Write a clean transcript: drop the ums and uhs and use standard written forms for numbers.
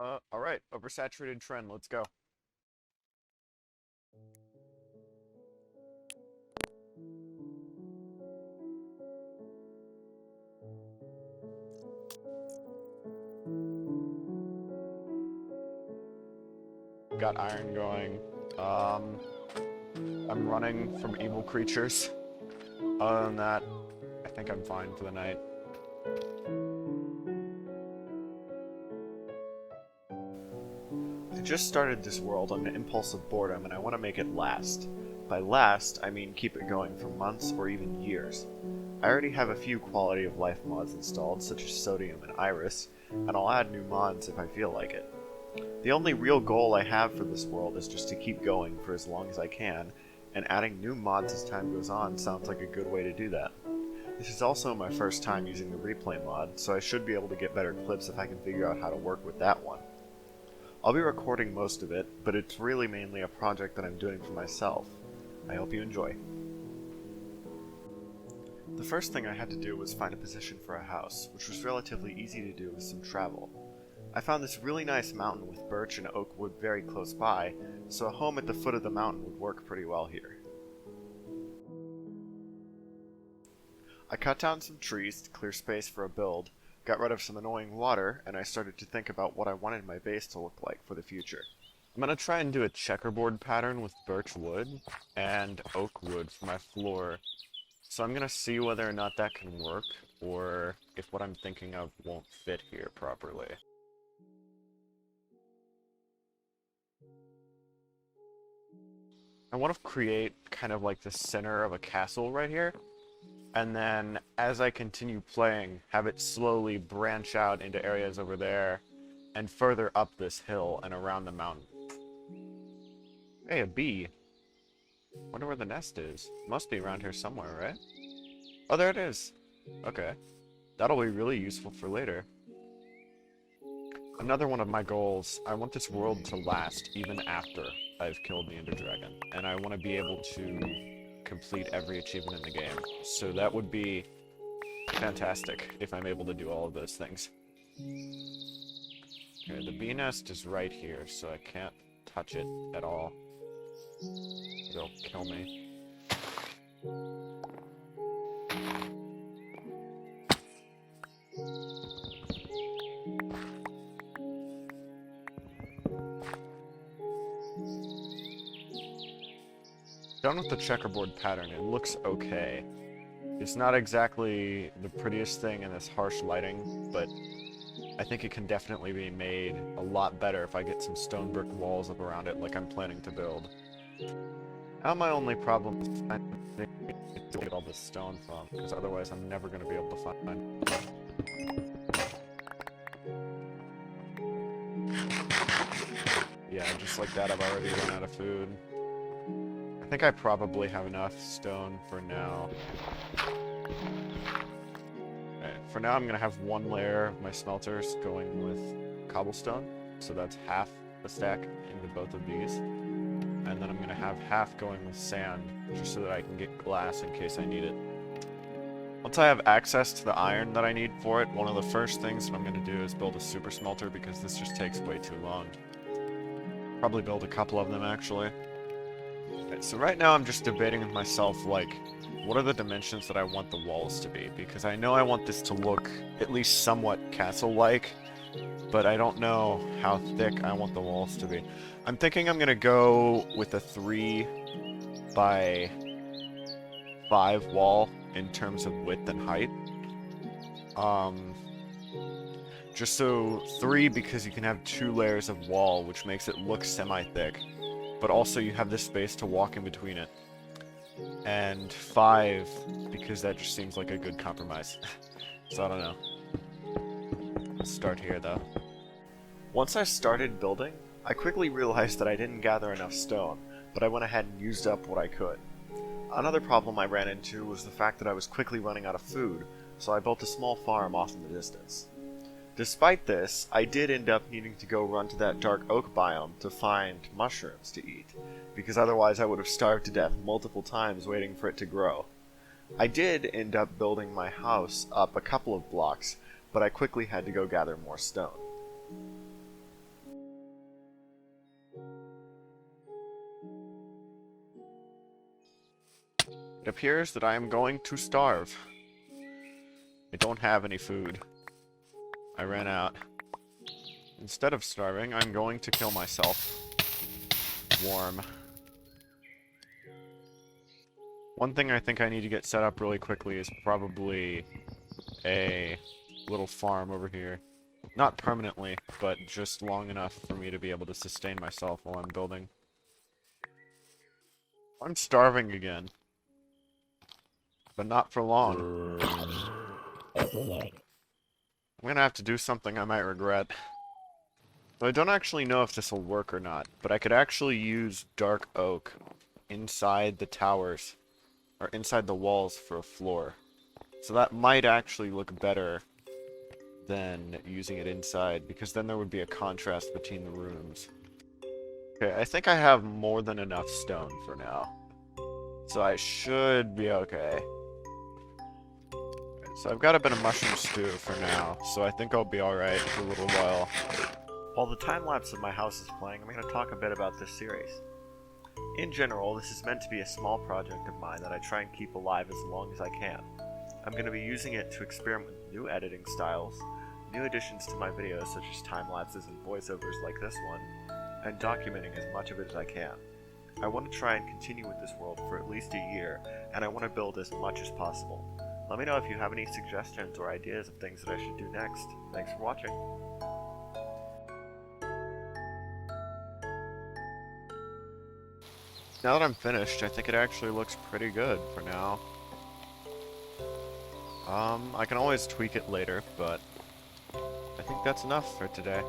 Alright, oversaturated trend, let's go. Got iron going. Um, I'm running from evil creatures. Other than that, I think I'm fine for the night. I just started this world on an impulse of boredom and I want to make it last. By last, I mean keep it going for months or even years. I already have a few quality of life mods installed, such as Sodium and Iris, and I'll add new mods if I feel like it. The only real goal I have for this world is just to keep going for as long as I can, and adding new mods as time goes on sounds like a good way to do that. This is also my first time using the replay mod, so I should be able to get better clips if I can figure out how to work with that one. I'll be recording most of it, but it's really mainly a project that I'm doing for myself. I hope you enjoy. The first thing I had to do was find a position for a house, which was relatively easy to do with some travel. I found this really nice mountain with birch and oak wood very close by, so a home at the foot of the mountain would work pretty well here. I cut down some trees to clear space for a build, got rid of some annoying water, and I started to think about what I wanted my base to look like for the future. I'm gonna try and do a checkerboard pattern with birch wood and oak wood for my floor. So I'm gonna see whether or not that can work, or if what I'm thinking of won't fit here properly. I want to create kind of like the center of a castle right here, and then as I continue playing, have it slowly branch out into areas over there, and further up this hill and around the mountain. Hey, a bee. Wonder where the nest is. Must be around here somewhere, right? Oh, there it is. Okay. That'll be really useful for later. Another one of my goals, I want this world to last even after I've killed the Ender Dragon. And I want to be able to complete every achievement in the game. So that would be fantastic if I'm able to do all of those things. Okay, the bee nest is right here, so I can't touch it at all. They'll kill me. Done with the checkerboard pattern, it looks okay. It's not exactly the prettiest thing in this harsh lighting, but I think it can definitely be made a lot better if I get some stone brick walls up around it like I'm planning to build. Now my only problem is finding to get all this stone from, because otherwise I'm never going to be able to find. Yeah, just like that I've already run out of food. I think I probably have enough stone for now. Okay, for now I'm going to have one layer of my smelters going with cobblestone, so that's half a stack into both of these. And then I'm going to have half going with sand, just so that I can get glass in case I need it. Once I have access to the iron that I need for it, one of the first things that I'm going to do is build a super smelter, because this just takes way too long. Probably build a couple of them, actually. Okay, so right now I'm just debating with myself, like, what are the dimensions that I want the walls to be? Because I know I want this to look at least somewhat castle-like, but I don't know how thick I want the walls to be. I'm thinking I'm gonna go with a 3 by 5 wall in terms of width and height. Just so 3 because you can have 2 layers of wall, which makes it look semi-thick, but also you have this space to walk in between it. And 5 because that just seems like a good compromise. So I don't know. Let's start here though. Once I started building, I quickly realized that I didn't gather enough stone, but I went ahead and used up what I could. Another problem I ran into was the fact that I was quickly running out of food, so I built a small farm off in the distance. Despite this, I did end up needing to go run to that dark oak biome to find mushrooms to eat, because otherwise I would have starved to death multiple times waiting for it to grow. I did end up building my house up a couple of blocks, but I quickly had to go gather more stone. It appears that I am going to starve. I don't have any food. I ran out. Instead of starving, I'm going to kill myself. Warm. One thing I think I need to get set up really quickly is probably a little farm over here. Not permanently, but just long enough for me to be able to sustain myself while I'm building. I'm starving again. But not for long. I'm gonna have to do something I might regret. So I don't actually know if this will work or not, but I could actually use dark oak inside the towers, or inside the walls for a floor. So that might actually look better than using it inside, because then there would be a contrast between the rooms. Okay, I think I have more than enough stone for now. So I should be okay. So I've got a bit of mushroom stew for now, so I think I'll be alright for a little while. While the time-lapse of my house is playing, I'm going to talk a bit about this series. In general, this is meant to be a small project of mine that I try and keep alive as long as I can. I'm going to be using it to experiment with new editing styles, new additions to my videos such as time-lapses and voiceovers like this one, and documenting as much of it as I can. I want to try and continue with this world for at least a year, and I want to build as much as possible. Let me know if you have any suggestions or ideas of things that I should do next. Thanks for watching. Now that I'm finished, I think it actually looks pretty good for now. I can always tweak it later, but I think that's enough for today.